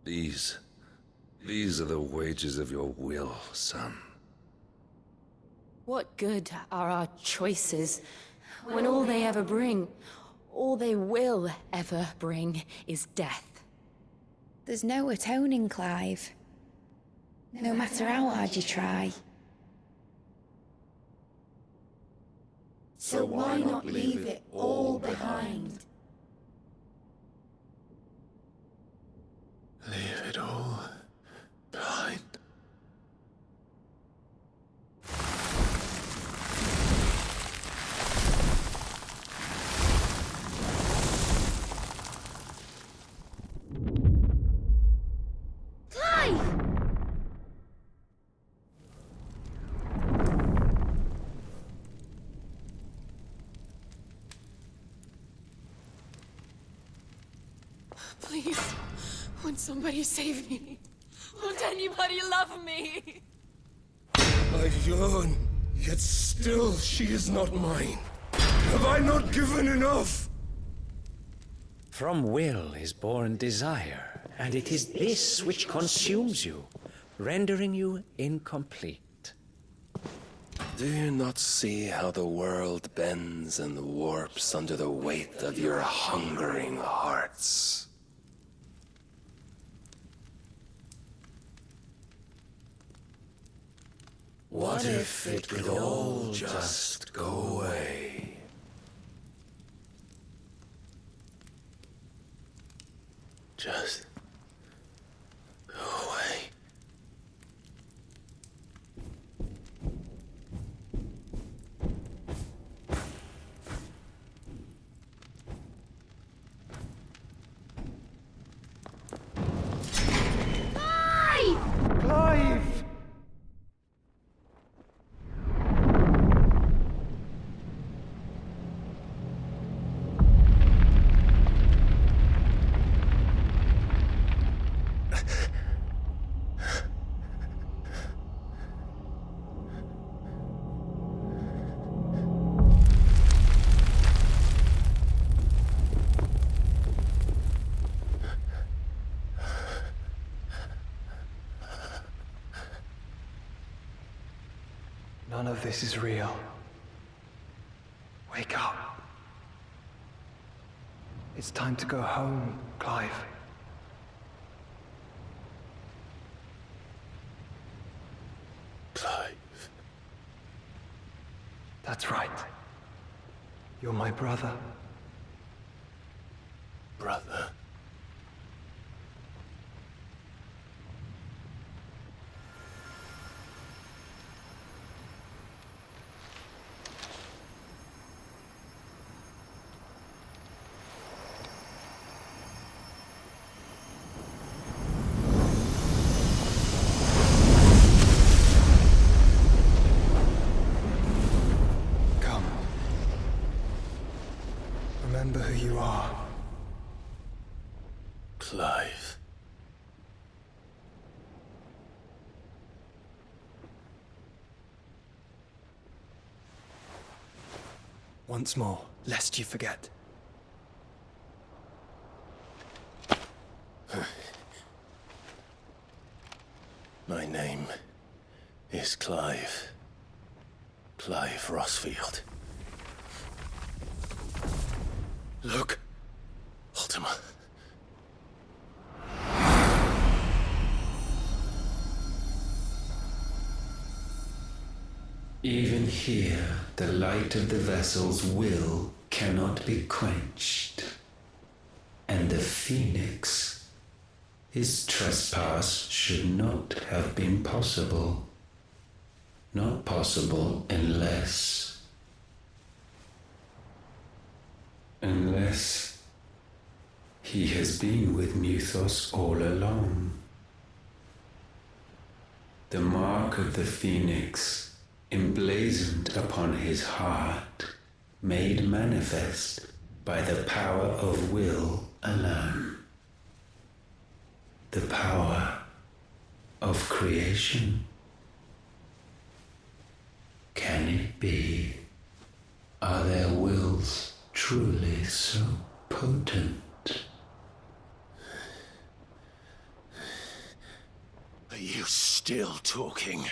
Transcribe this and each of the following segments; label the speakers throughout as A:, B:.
A: These... These are the wages of your will, son.
B: What good are our choices when all they ever bring, all they will ever bring, is death?
C: There's no atoning, Clive. No matter how hard you try.
D: So why not leave it all behind?
A: Leave it all behind.
B: Please, won't somebody save me? Won't anybody love me?
A: I yearn, yet still she is not mine. Have I not given enough?
E: From will is born desire, and it is this which consumes you, rendering you incomplete.
A: Do you not see how the world bends and warps under the weight of your hungering hearts? What if it could all just go away? Just go away.
E: Clive!
F: None of this is real. Wake up. It's time to go home, Clive.
A: Clive.
F: That's right. You're my brother.
A: Brother.
F: Come. Remember who you are.
A: Clive.
F: Once more, lest you forget.
A: My name is Clive. Clive Rossfield. Look, Ultima.
G: Even here, the light of the vessel's will cannot be quenched. And the Phoenix, his trespass should not have been possible. Not possible unless he has been with Muthos all along. The mark of the Phoenix, emblazoned upon his heart, made manifest by the power of will alone. The power of creation. Can it be? Are their wills truly so potent?
A: you still talking?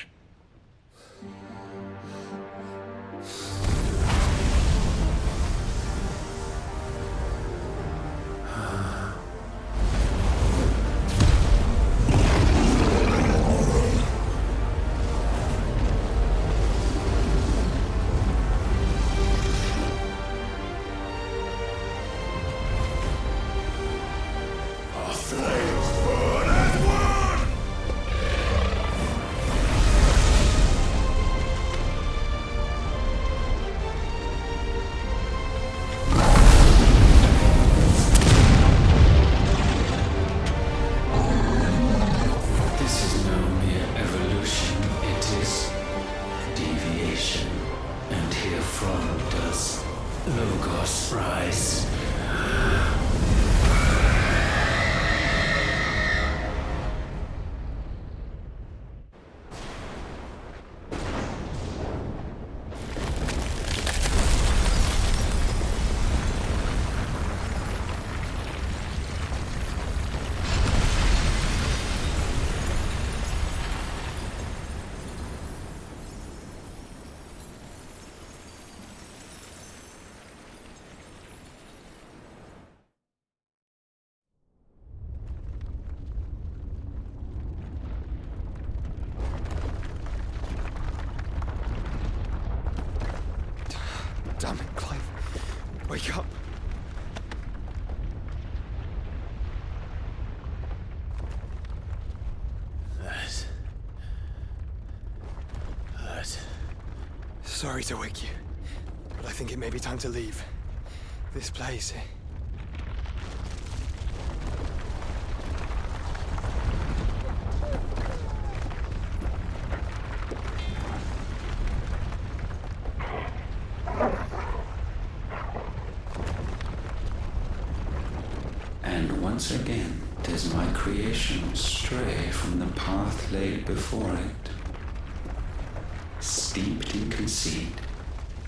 F: Damn it, Clive. Wake up.
E: That hurt.
F: Sorry to wake you, but I think it may be time to leave. This place.
G: And once again does my creation stray from the path laid before it. Steeped in conceit,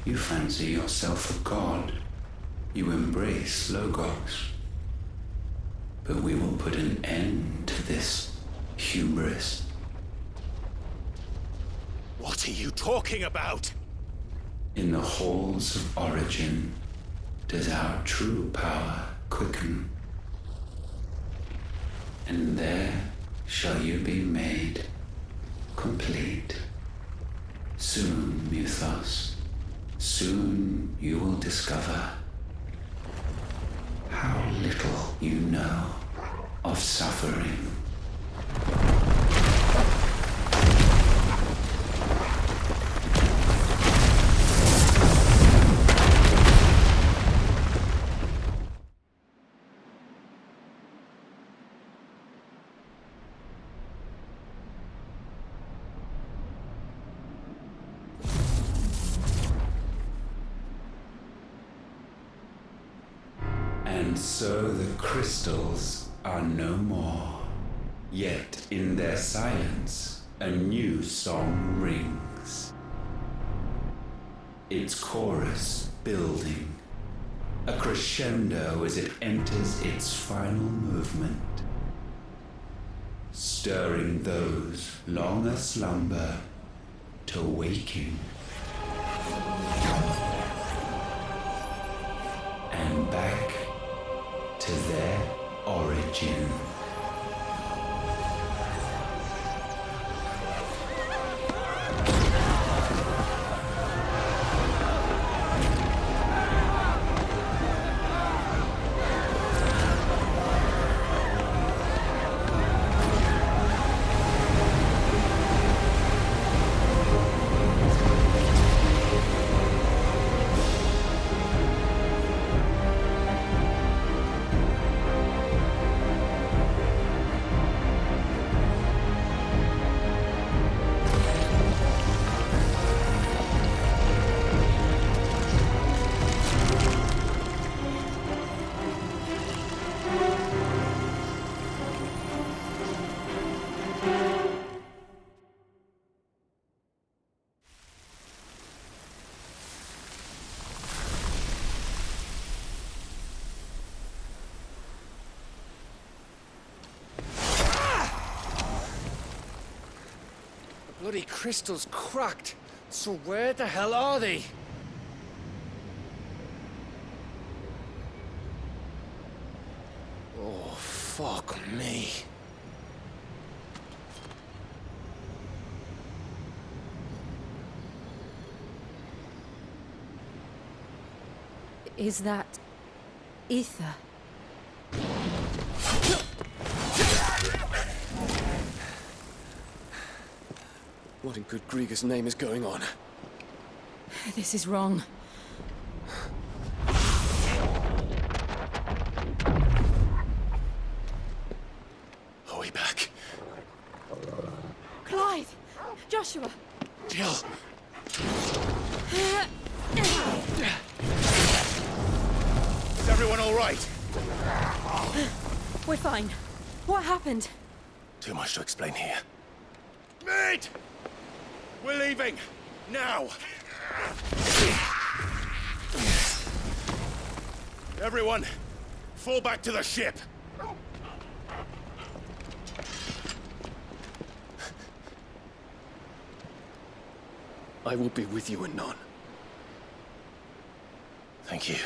G: you fancy yourself a god. You embrace Logos. But we will put an end to this hubris.
A: What are you talking about?
G: In the halls of origin does our true power quicken. And there shall you be made complete. Soon, Muthos, soon you will discover how little you know of suffering. And so the crystals are no more. Yet in their silence, a new song rings. Its chorus building, a crescendo as it enters its final movement, stirring those long aslumber to waking. And back to their origin.
A: bloody crystal's cracked. So where the hell are they? Oh, fuck me.
B: Is that ether?
A: What in good Grieger's name is going on?
B: This is wrong.
A: Are we back?
B: Clive! Joshua!
A: Jill! Is everyone all right?
B: We're fine. What happened?
A: Too much to explain here.
H: Mate! We're leaving! Now! Everyone, fall back to the ship!
A: I will be with you anon. Thank you.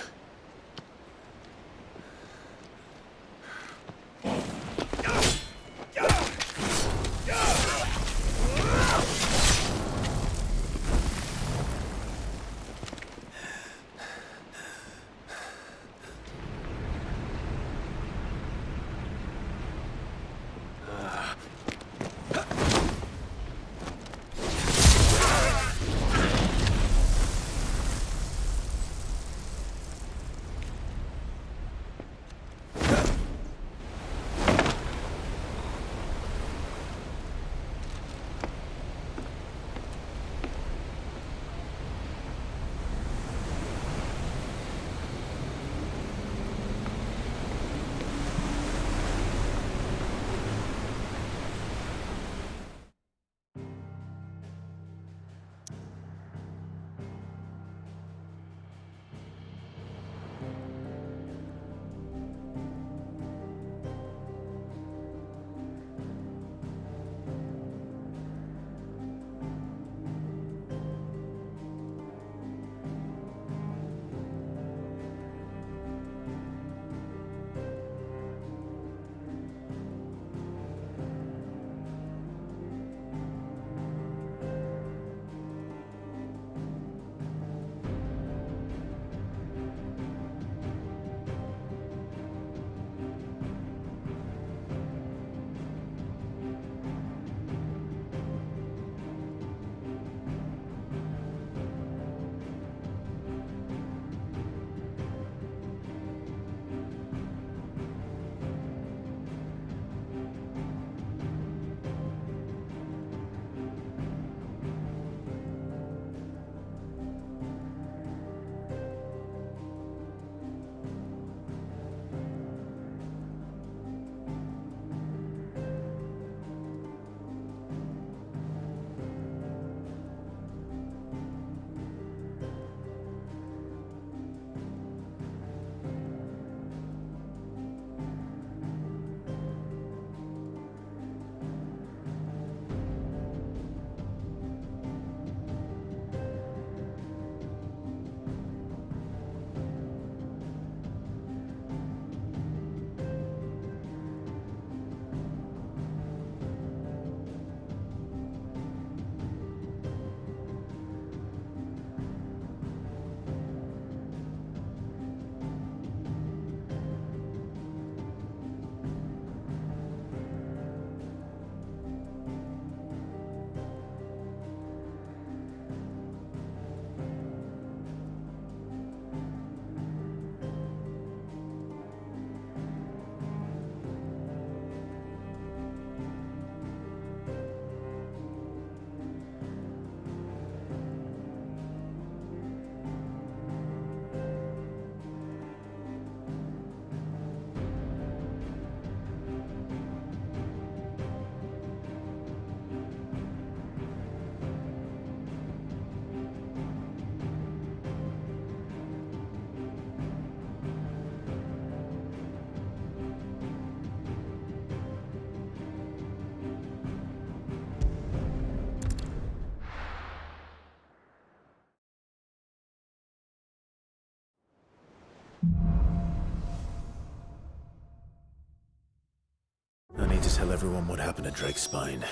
I: tell everyone what happened at Drake's Spine.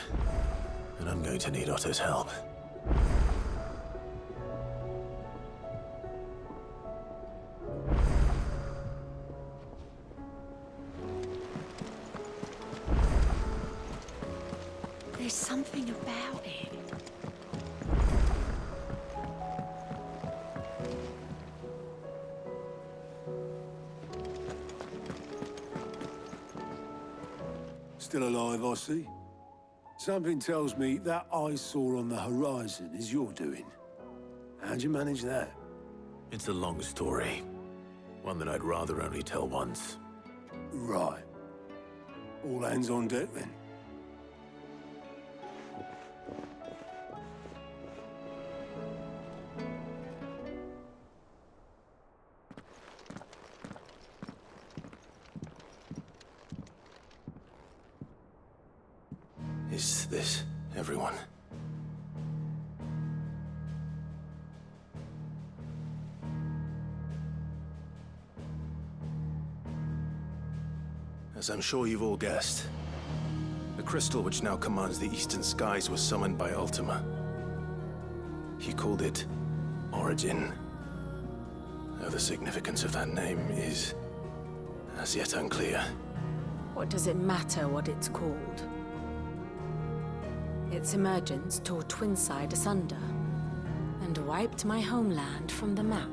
I: And I'm going to need Otto's help.
B: There's something about it.
J: Still alive, I see. Something tells me that eyesore on the horizon is your doing. How'd you manage that?
I: It's a long story. One that I'd rather only tell once.
J: Right. All hands on deck, then.
I: Is this everyone?
K: As I'm sure you've all guessed, the crystal which now commands the eastern skies was summoned by Ultima. He called it Origin. Though the significance of that name is as yet unclear.
B: What does it matter what it's called? Its emergence tore Twinside asunder and wiped my homeland from the map.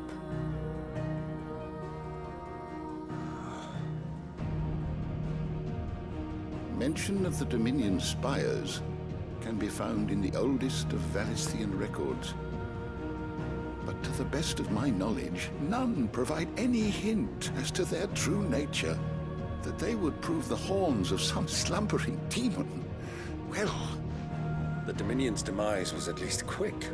L: Mention of the Dominion spires can be found in the oldest of Valisthian records. But to the best of my knowledge, none provide any hint as to their true nature. That they would prove the horns of some slumbering demon. Well,
A: The Dominion's demise was at least quick.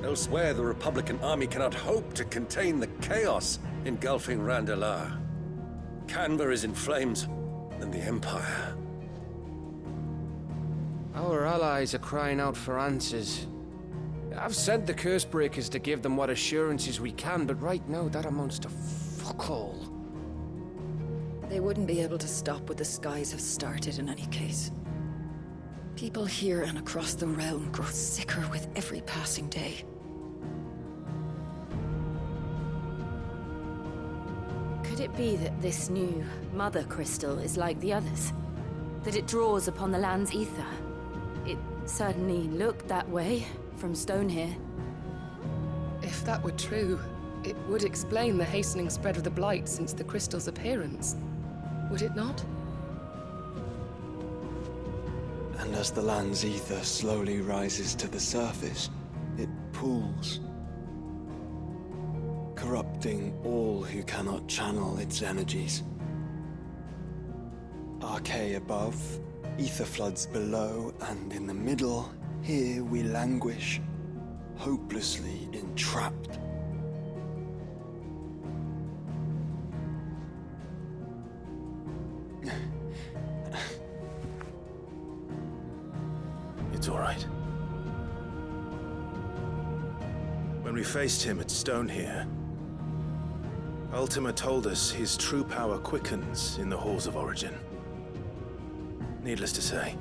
A: Elsewhere, the Republican army cannot hope to contain the chaos engulfing Randalar. Canva is in flames, and the Empire.
M: Our allies are crying out for answers. I've sent the Cursebreakers to give them what assurances we can, but right now that amounts to fuck all.
N: They wouldn't be able to stop what the skies have started in any case. People here and across the realm grow sicker with every passing day.
B: Could it be that this new Mother Crystal is like the others? That it draws upon the land's ether? It certainly looked that way from stone here.
O: If that were true, it would explain the hastening spread of the Blight since the crystal's appearance. Would it not?
F: And as the land's ether slowly rises to the surface, it pools, corrupting all who cannot channel its energies. Archay above, ether floods below, and in the middle, here we languish, hopelessly entrapped.
K: It's all right. When we faced him at Stone here, Ultima told us his true power quickens in the halls of Origin. Needless to say,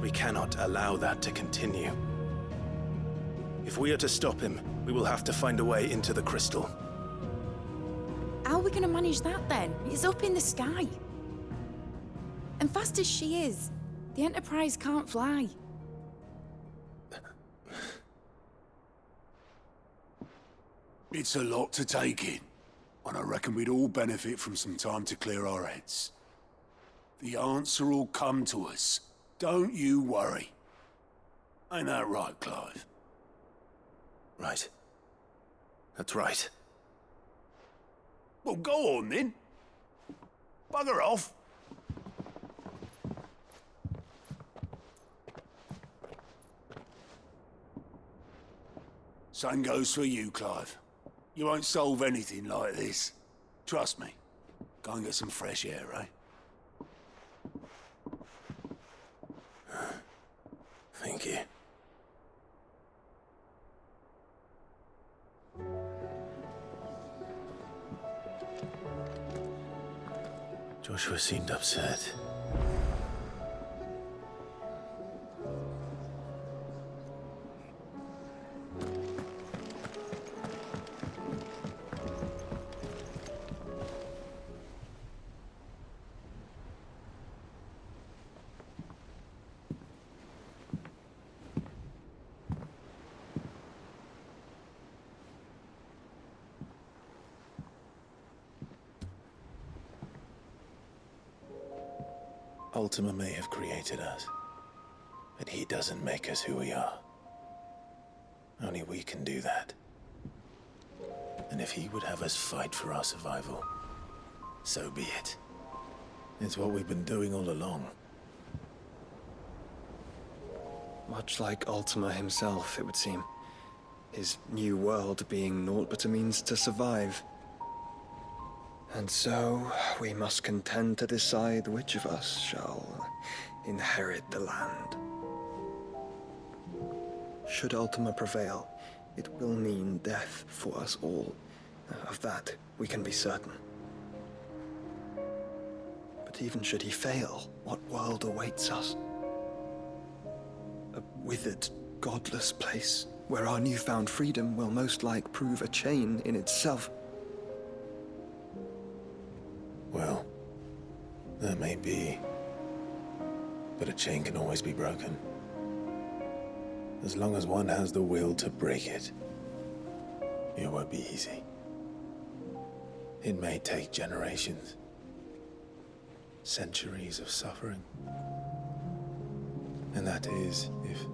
K: we cannot allow that to continue. If we are to stop him, we will have to find a way into the crystal.
C: How are we gonna manage that then? It's up in the sky. And fast as she is, the Enterprise can't fly.
J: It's a lot to take in, and I reckon we'd all benefit from some time to clear our heads. The answer will come to us. Don't you worry. Ain't that right, Clive?
K: Right. That's right.
J: Well, go on then. Bugger off. Same goes for you, Clive. You won't solve anything like this. Trust me. Go and get some fresh air, eh?
K: Thank you. Joshua seemed upset. Ultima may have created us, but he doesn't make us who we are. Only we can do that. And if he would have us fight for our survival, so be it. It's what we've been doing all along.
F: Much like Ultima himself, it would seem. His new world being naught but a means to survive. And so, we must contend to decide which of us shall inherit the land. Should Ultima prevail, it will mean death for us all. Of that, we can be certain. But even should he fail, what world awaits us? A withered, godless place, where our newfound freedom will most like prove a chain in itself.
K: Well, that may be. But a chain can always be broken. As long as one has the will to break it. It won't be easy. It may take generations. Centuries of suffering. And that is, if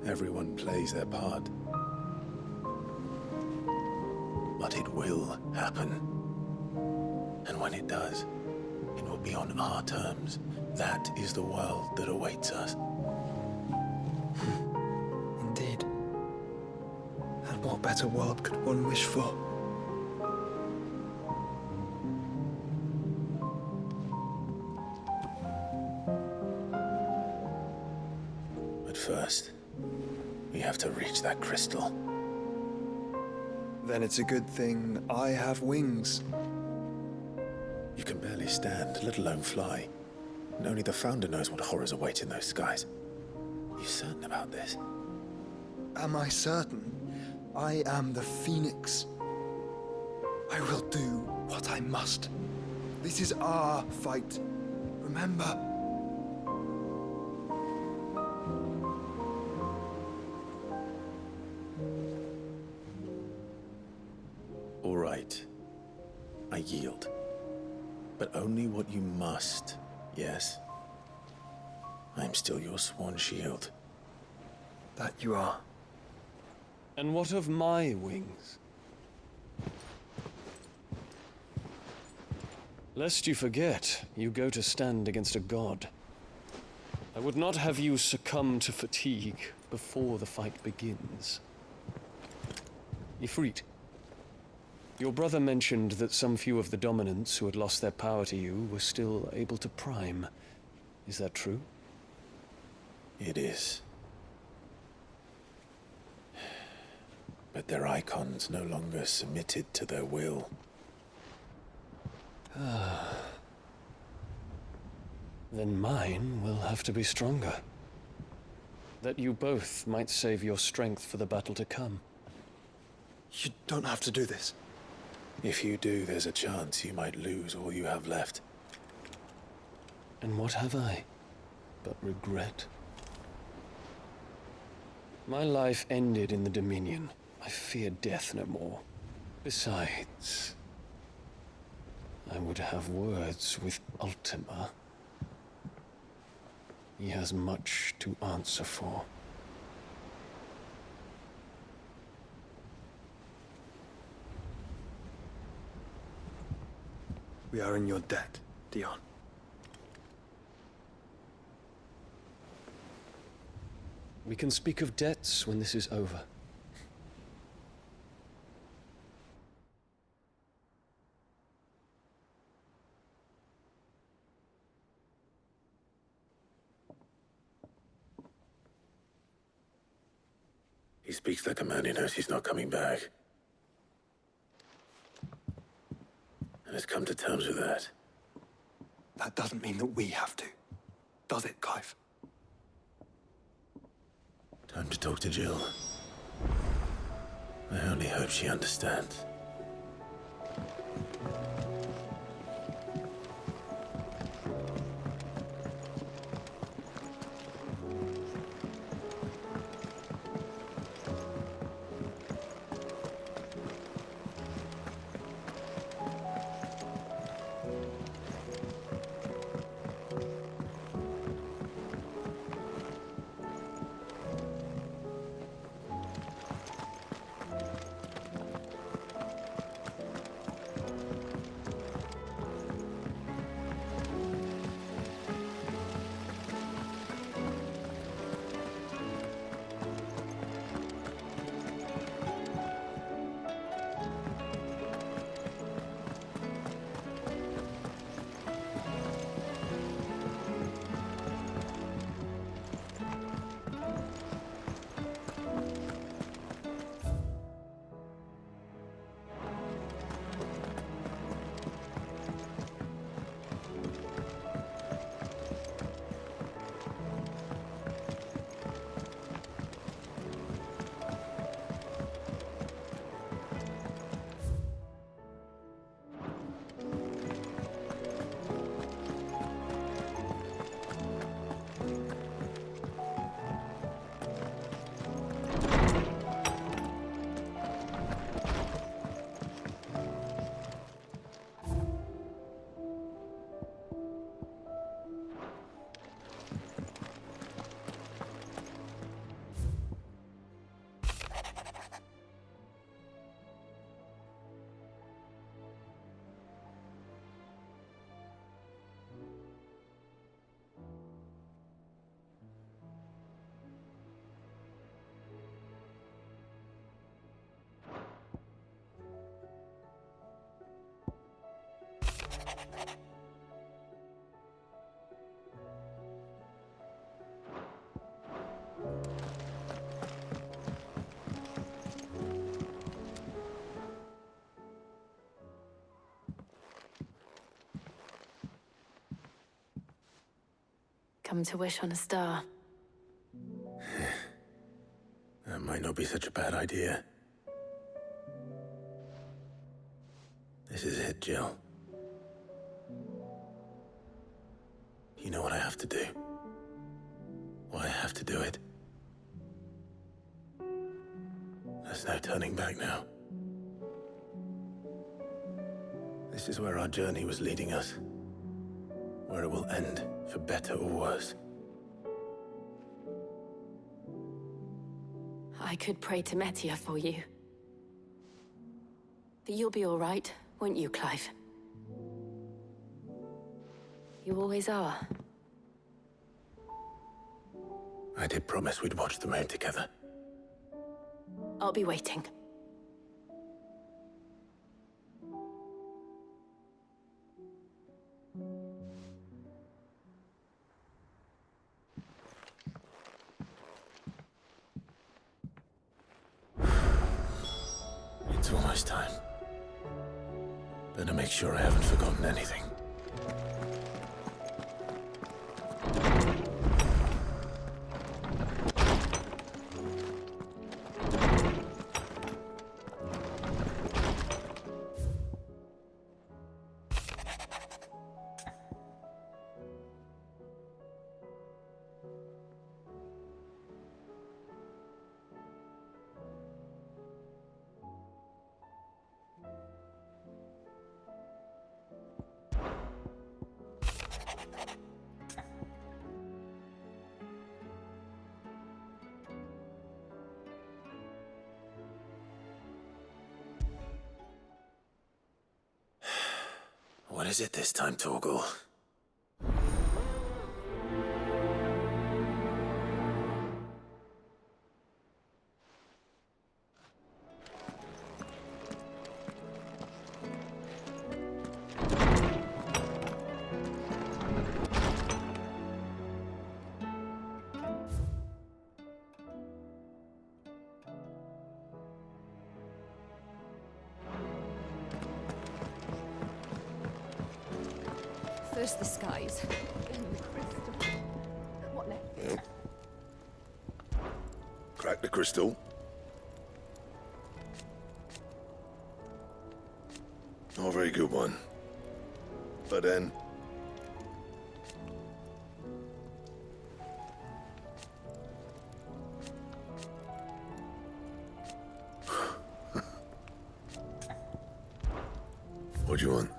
K: everyone plays their part. But it will happen. And when it does, it will be on our terms. That is the world that awaits us.
F: Indeed. And what better world could one wish for?
K: But first, we have to reach that crystal.
F: Then it's a good thing I have wings.
K: You can barely stand, let alone fly. And only the Founder knows what horrors await in those skies. Are you certain about this?
F: Am I certain? I am the Phoenix. I will do what I must. This is our fight. Remember?
K: All right. I yield. But only what you must, yes? I'm still your sworn shield.
F: That you are.
M: And what of my wings? Lest you forget, you go to stand against a god. I would not have you succumb to fatigue before the fight begins. Ifrit, your brother mentioned that some few of the dominants who had lost their power to you were still able to prime. Is that true?
K: It is. But their icons no longer submitted to their will.
M: Then mine will have to be stronger. That you both might save your strength for the battle to come.
F: You don't have to do this.
K: If you do, there's a chance you might lose all you have left.
M: And what have I but regret? My life ended in the Dominion. I fear death no more. Besides, I would have words with Ultima. He has much to answer for.
F: We are in your debt, Dion.
M: We can speak of debts when this is over.
K: He speaks like a man who knows he's not coming back. And has come to terms with that.
F: That doesn't mean that we have to, does it, Clive?
K: Time to talk to Jill. I only hope she understands.
B: come to wish on a star.
K: That might not be such a bad idea. This is it, Jill. You know what I have to do. Why I have to do it. There's no turning back now. This is where our journey was leading us. Where it will end, for better or worse.
B: I could pray to Metia for you. But you'll be all right, won't you, Clive? You always are.
K: I did promise we'd watch the moon together.
B: I'll be waiting.
K: It's almost time. Better make sure I haven't forgotten anything. What is it this time, Torgal?
N: First the skies, then the crystal. What next?
J: Yep. Crack the crystal. Not a very good one. But then... What do you want?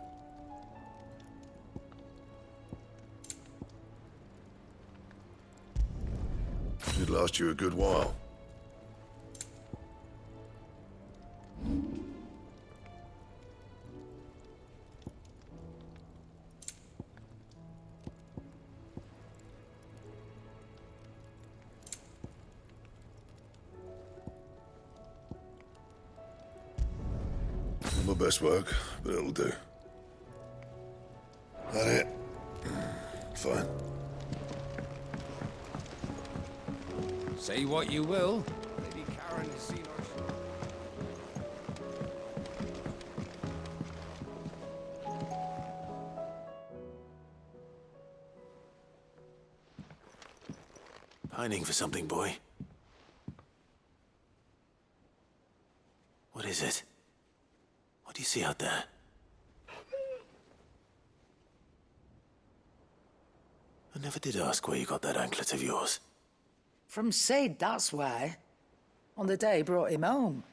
J: It'd last you a good while. Not my best work, but it'll do. That it? Fine.
E: Say what you will. Lady Karen has seen us.
K: Pining for something, boy. What is it? What do you see out there? I never did ask where you got that anklet of yours.
P: From Sid, that's why. On the day he brought him home.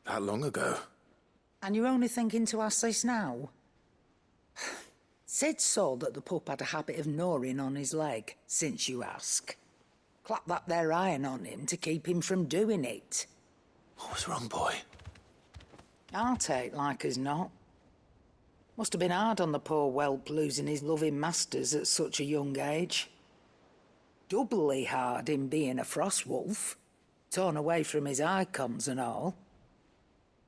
K: That long ago?
P: And you're only thinking to ask this now? Sid saw that the pup had a habit of gnawing on his leg, since you ask. Clap that there iron on him to keep him from doing it.
K: What was wrong, boy?
P: I'll take like as not. Must have been hard on the poor whelp losing his loving masters at such a young age. Doubly hard in being a frost wolf, torn away from his icons and all.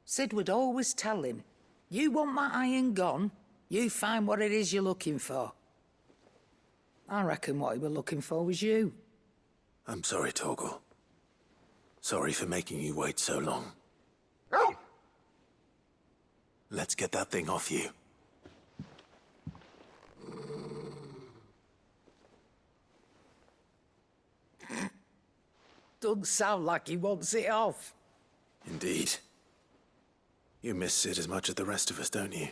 P: Sid would always tell him, you want my iron gone, you find what it is you're looking for. I reckon what he were looking for was you.
K: I'm sorry, Torgal. Sorry for making you wait so long. Let's get that thing off you.
P: Doesn't sound like he wants it off.
K: Indeed. You miss Sid as much as the rest of us, don't you?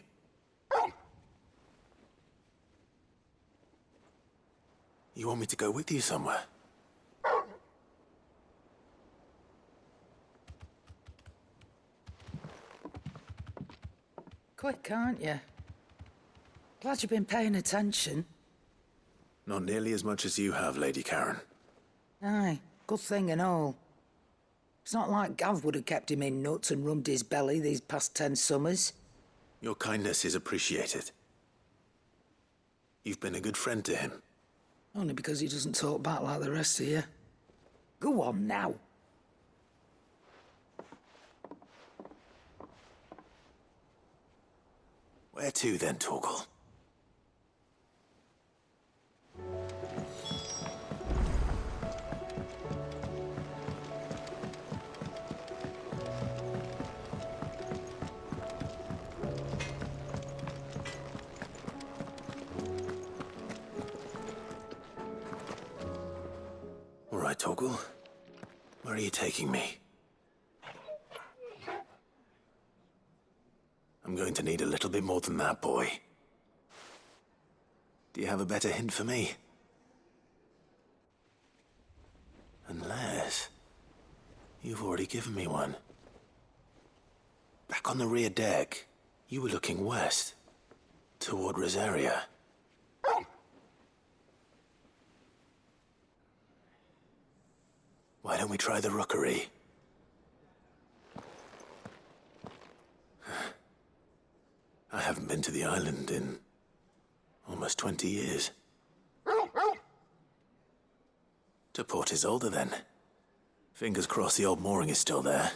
K: You want me to go with you somewhere?
P: Quick, aren't you? Glad you've been paying attention.
K: Not nearly as much as you have, Lady Karen.
P: Aye, good thing and all. It's not like Gav would have kept him in nuts and rubbed his belly these past 10 summers.
K: Your kindness is appreciated. You've been a good friend to him.
P: Only because he doesn't talk back like the rest of you. Go on now.
K: Where to then, Torgal? All right, Torgal. Where are you taking me? I'm going to need a little bit more than that, boy. Do you have a better hint for me? Unless... you've already given me one. Back on the rear deck, you were looking west, toward Rosaria. Why don't we try the rookery? I haven't been to the island in almost 20 years. To Port Isolde, then. Fingers crossed the old mooring is still there.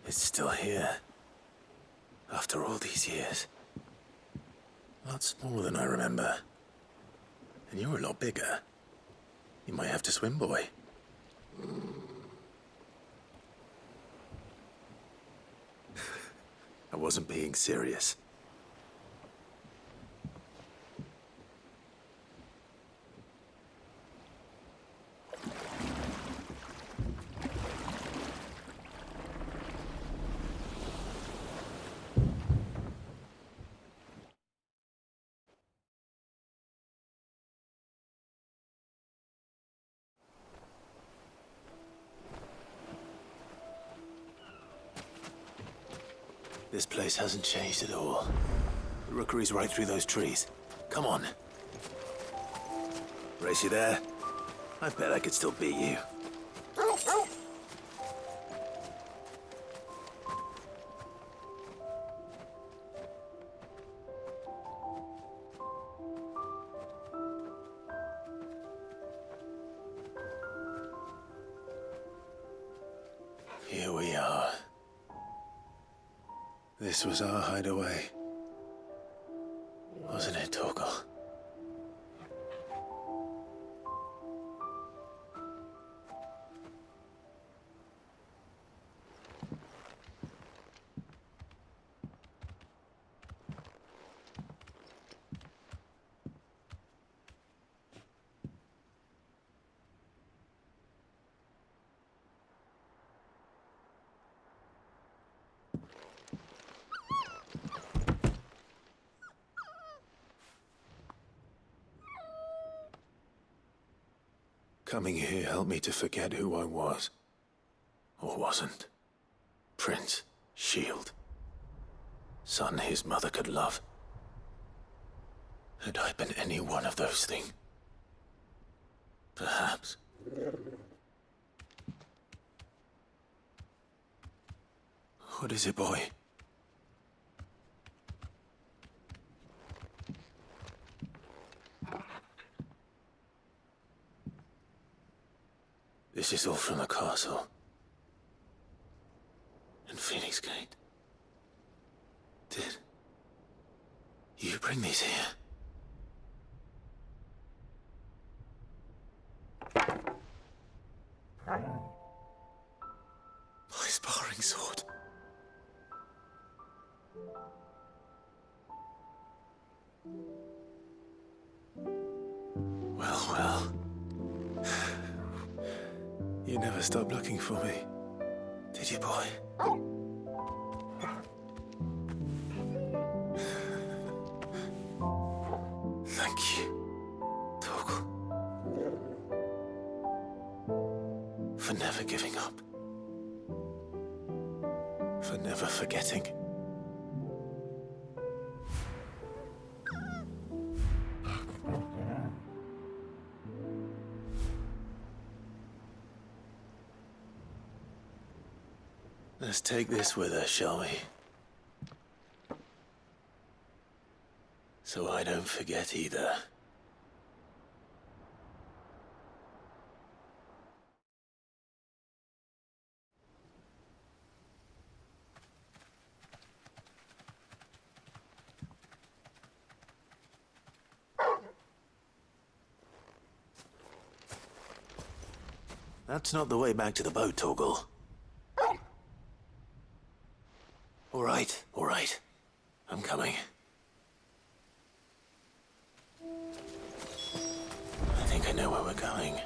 K: It's still here. After all these years. A lot smaller than I remember. And you're a lot bigger. You might have to swim, boy. I wasn't being serious. This place hasn't changed at all. The rookery's right through those trees. Come on. Race you there? I bet I could still beat you. Here we are. This was our hideaway. Wasn't it, Torgal? Coming here helped me to forget who I was. Or wasn't.
I: Prince, shield. Son his mother could love. Had I been any one of those things? Perhaps. What is it, boy? This is all from the castle. And Phoenix Gate. Did you bring these here? My sparring sword. Well, well. You never stopped looking for me, did you, boy? Thank you, Torgal, for never giving up, for never forgetting. Let's take this with us, shall we? So I don't forget either. That's not the way back to the boat, Torgal. All right. I'm coming. I think I know where we're going.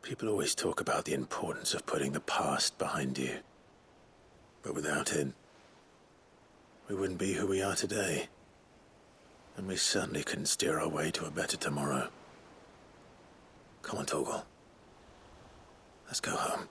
I: People always talk about the importance of putting the past behind you. But without it, we wouldn't be who we are today. And we certainly couldn't steer our way to a better tomorrow. Come on, Torgal. Let's go home.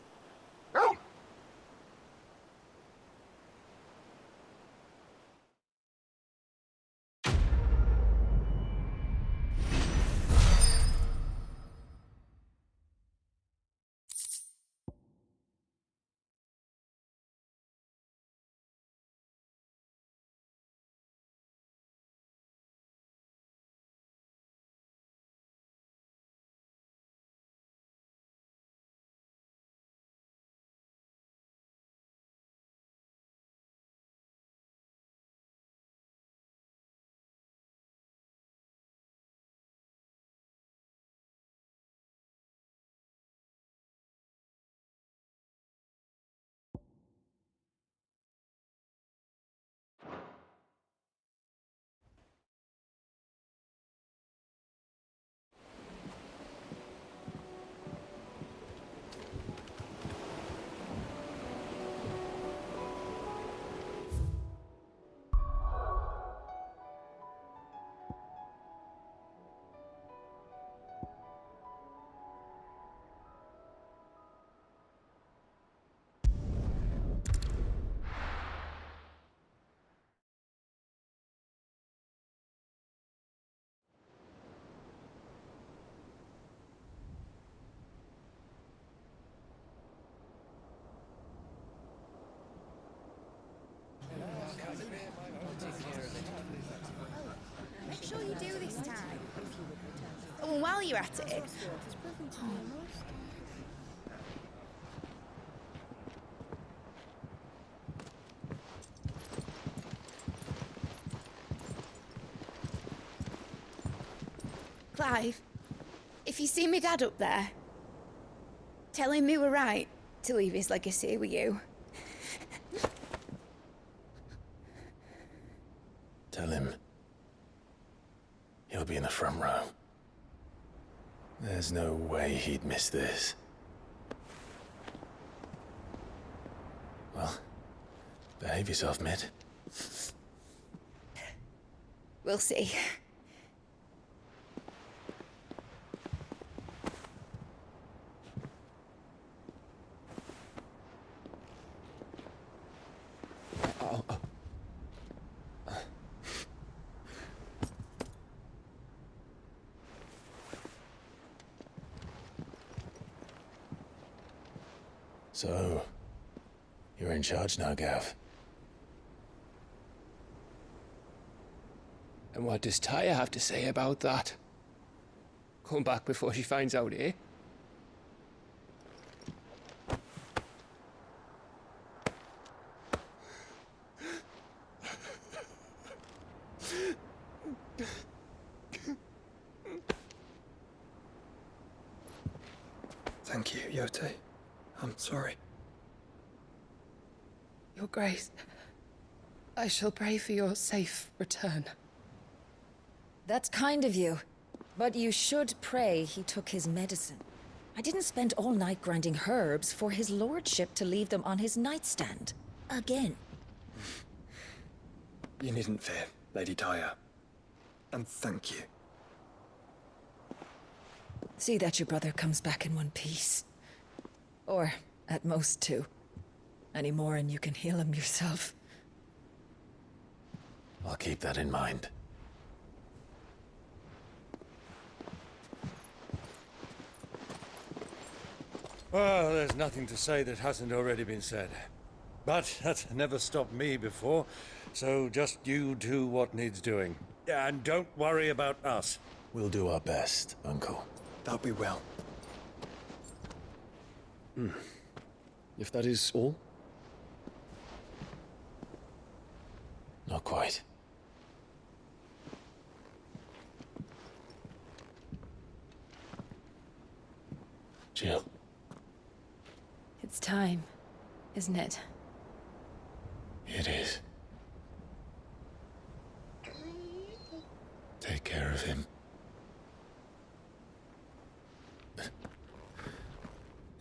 C: Make sure you do this time. Oh, and while you're at it... Clive, if you see me dad up there, Tell him we were right to leave his legacy with you.
I: Tell him he'll be in the front row. There's no way he'd miss this. Well, behave yourself, Mitt.
C: We'll see.
I: So, you're in charge now, Gav.
M: And what does Tyre have to say about that? Come back before she finds out, eh?
F: Thank you, Yote. I'm sorry.
O: Your Grace, I shall pray for your safe return.
N: That's kind of you. But you should pray he took his medicine. I didn't spend all night grinding herbs for his lordship to leave them on his nightstand. Again.
F: You needn't fear, Lady Tyre. And thank you.
N: See that your brother comes back in one piece. Or, at most, two. Any more and you can heal him yourself.
I: I'll keep that in mind.
E: Well, there's nothing to say that hasn't already been said. But that's never stopped me before, so just you do what needs doing. And don't worry about us.
I: We'll do our best, Uncle.
F: That'll be well.
M: If that is all?
I: Not quite. Jill.
B: It's time, isn't it?
I: It is. Take care of him.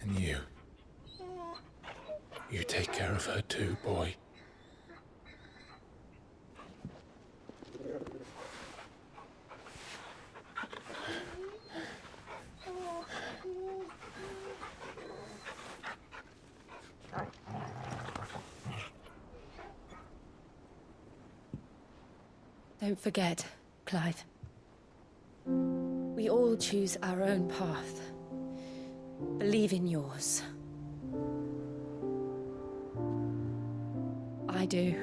I: And you. You take care of her too, boy.
B: Don't forget, Clive. We all choose our own path. Believe in yours. I do.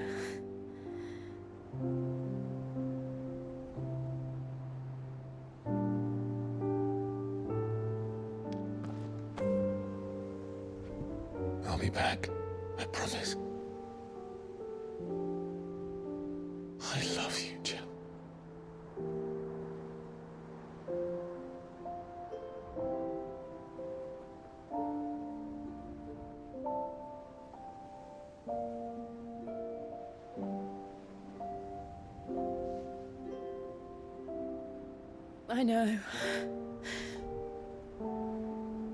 I: I'll be back. I promise. I love you, Jill.
B: I know.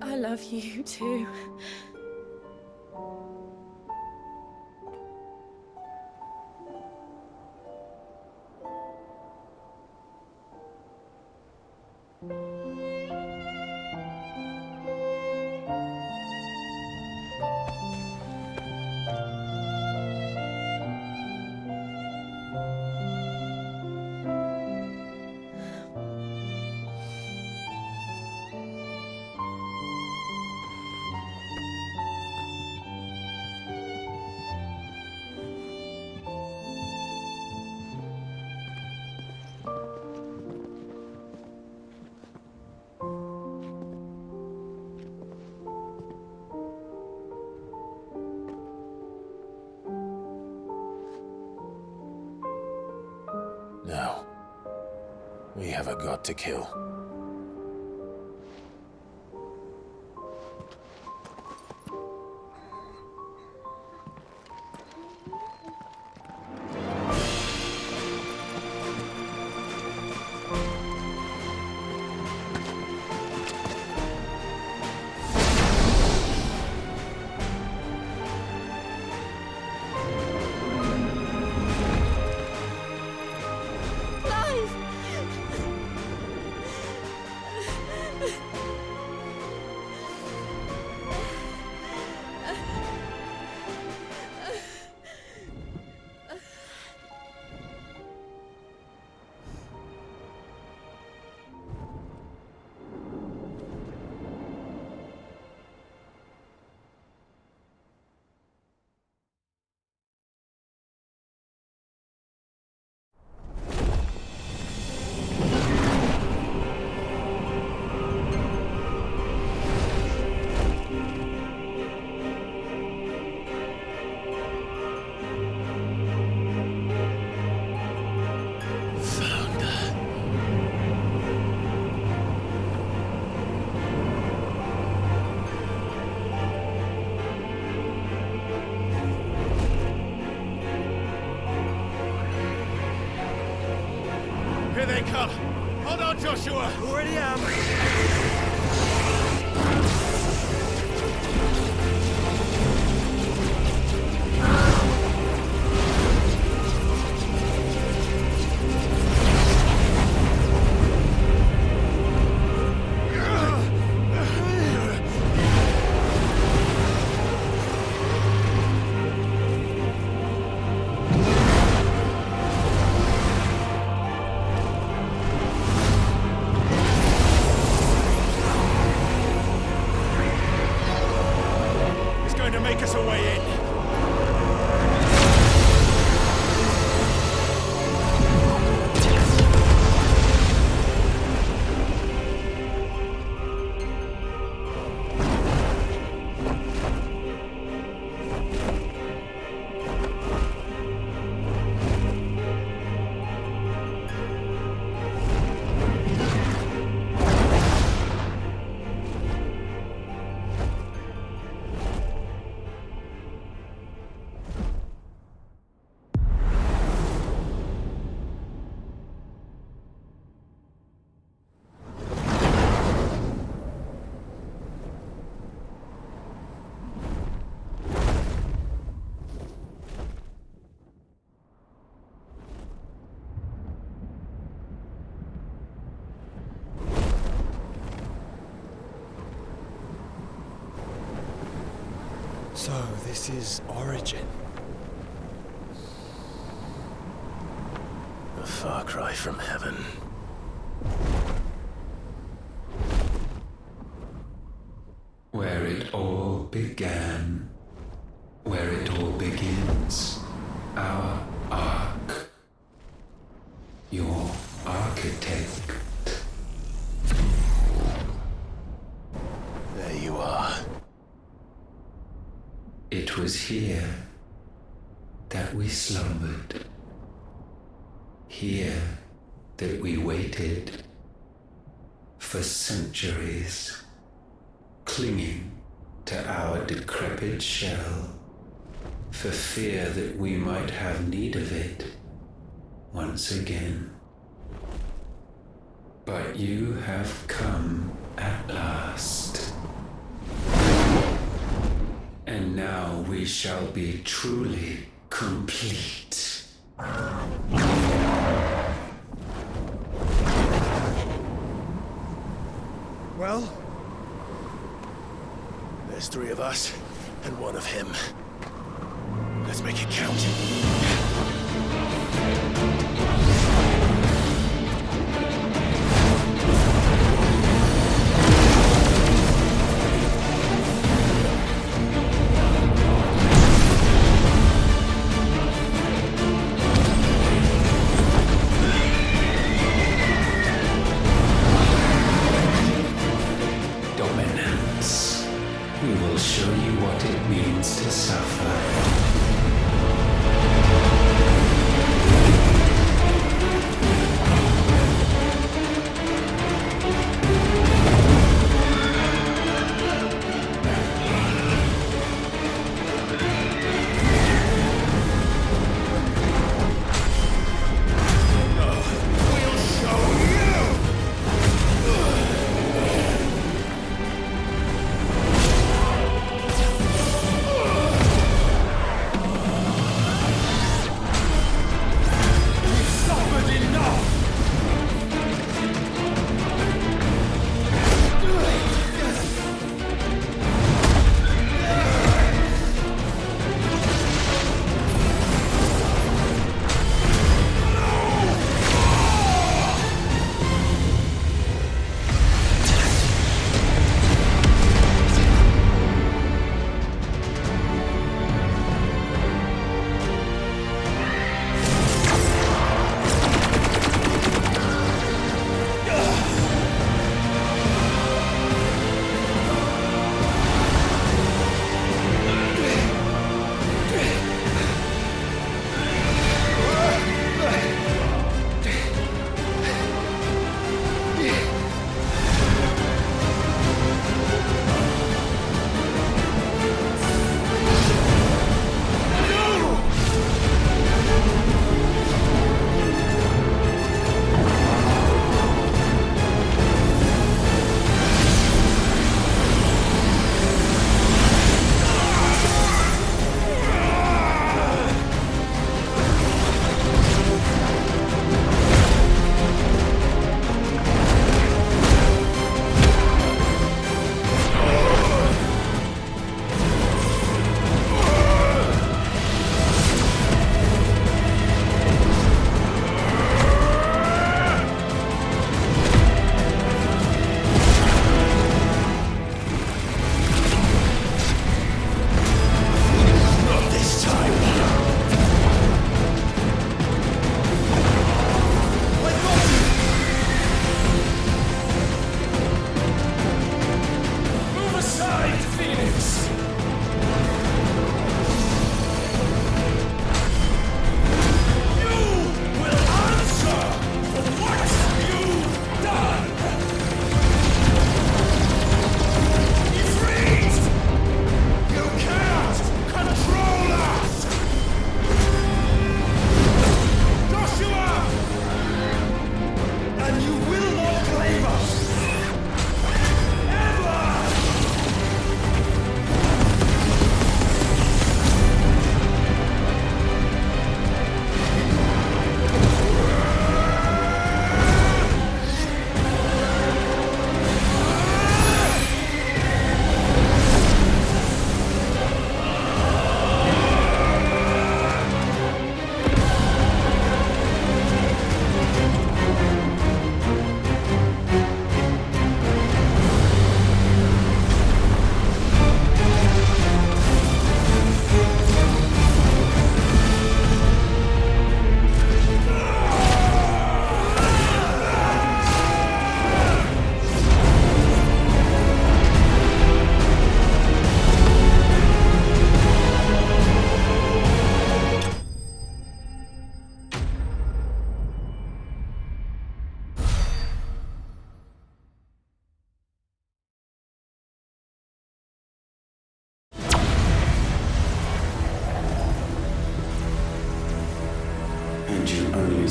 B: I love you too.
I: Now, we have a god to kill.
H: come! Hold on, Joshua!
F: Already am!
H: To make us a way in.
F: So, this is Origin.
I: A far cry from heaven.
G: Where it all began, where it all begins, our ark, your architect.
I: There you are.
G: It was here that we slumbered, here that we waited for centuries, clinging to our decrepit shell, for fear that we might have need of it once again. But you have come at last. And now we shall be truly complete.
I: Well, there's 3 of us and 1 of him. Let's make it count.
G: Dominance. We will show you what it means to suffer.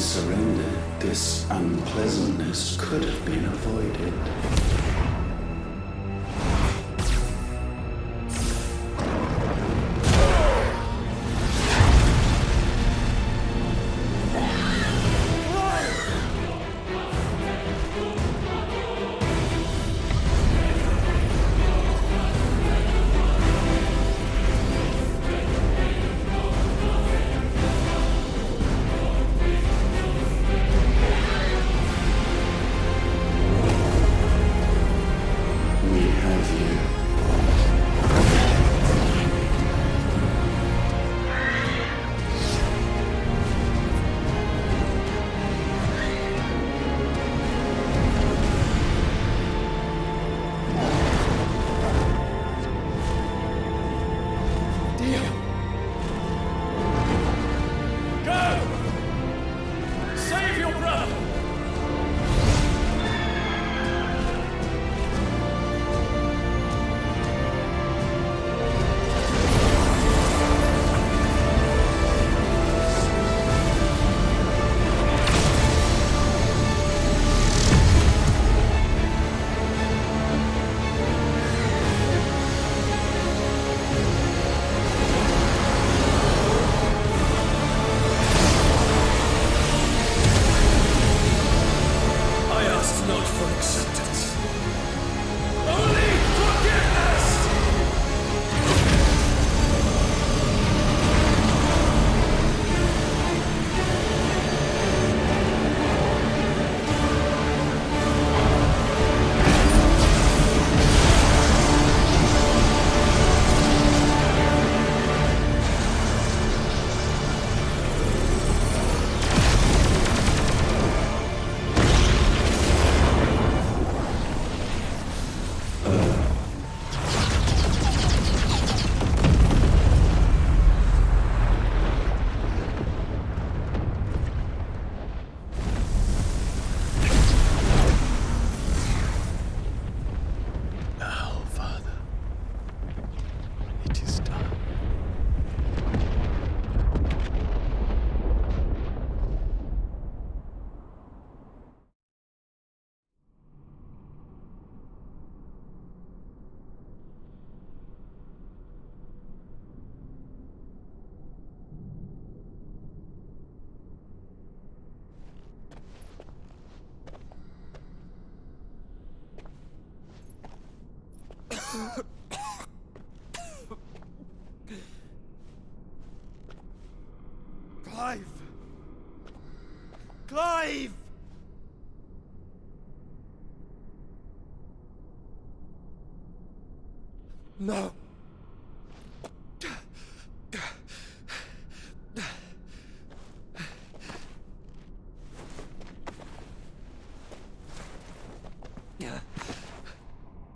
G: surrendered, this unpleasantness could have been avoided.
H: Clive! Clive! No.